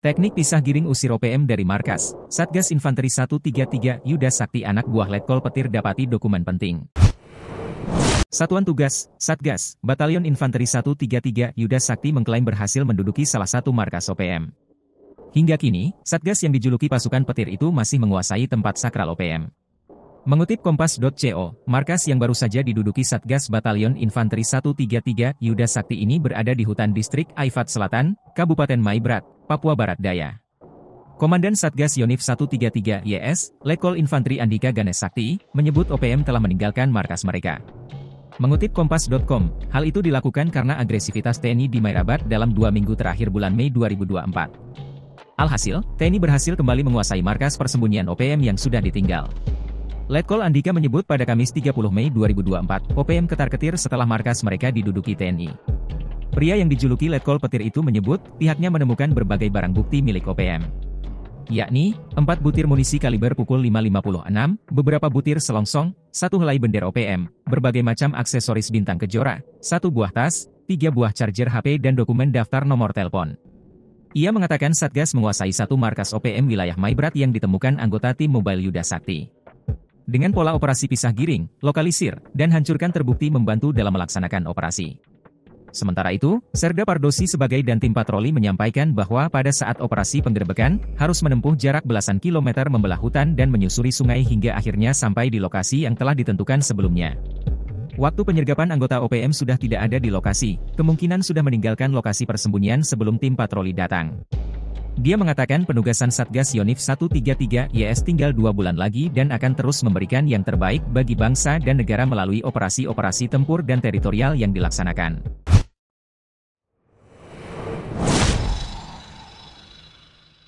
Teknik pisah giring usir OPM dari markas. Satgas Infanteri 133 Yuda Sakti anak buah Letkol Petir dapati dokumen penting. Satuan Tugas, Satgas, Batalion Infanteri 133 Yuda Sakti mengklaim berhasil menduduki salah satu markas OPM. Hingga kini, Satgas yang dijuluki pasukan petir itu masih menguasai tempat sakral OPM. Mengutip Kompas.co, markas yang baru saja diduduki Satgas Batalion Infanteri 133 Yuda Sakti ini berada di hutan distrik Aifat Selatan, Kabupaten Maibrat, Papua Barat Daya. Komandan Satgas Yonif 133 YS, Letkol Infanteri Andika Ganes Sakti, menyebut OPM telah meninggalkan markas mereka. Mengutip Kompas.com, hal itu dilakukan karena agresivitas TNI di Mairabat dalam 2 minggu terakhir bulan Mei 2024. Alhasil, TNI berhasil kembali menguasai markas persembunyian OPM yang sudah ditinggal. Letkol Andika menyebut pada Kamis 30 Mei 2024, OPM ketar-ketir setelah markas mereka diduduki TNI. Pria yang dijuluki Letkol Petir itu menyebut, pihaknya menemukan berbagai barang bukti milik OPM. Yakni, 4 butir munisi kaliber pukul 5.56, beberapa butir selongsong, 1 helai bendera OPM, berbagai macam aksesoris bintang kejora, 1 buah tas, 3 buah charger HP dan dokumen daftar nomor telepon. Ia mengatakan Satgas menguasai satu markas OPM wilayah Maibrat yang ditemukan anggota tim Mobile Yuda Sakti. Dengan pola operasi pisah giring, lokalisir, dan hancurkan terbukti membantu dalam melaksanakan operasi. Sementara itu, Serda Pardosi sebagai dan tim patroli menyampaikan bahwa pada saat operasi penggerebekan, harus menempuh jarak belasan kilometer membelah hutan dan menyusuri sungai hingga akhirnya sampai di lokasi yang telah ditentukan sebelumnya. Waktu penyergapan anggota OPM sudah tidak ada di lokasi, kemungkinan sudah meninggalkan lokasi persembunyian sebelum tim patroli datang. Dia mengatakan penugasan Satgas Yonif 133 YS tinggal 2 bulan lagi dan akan terus memberikan yang terbaik bagi bangsa dan negara melalui operasi-operasi tempur dan teritorial yang dilaksanakan.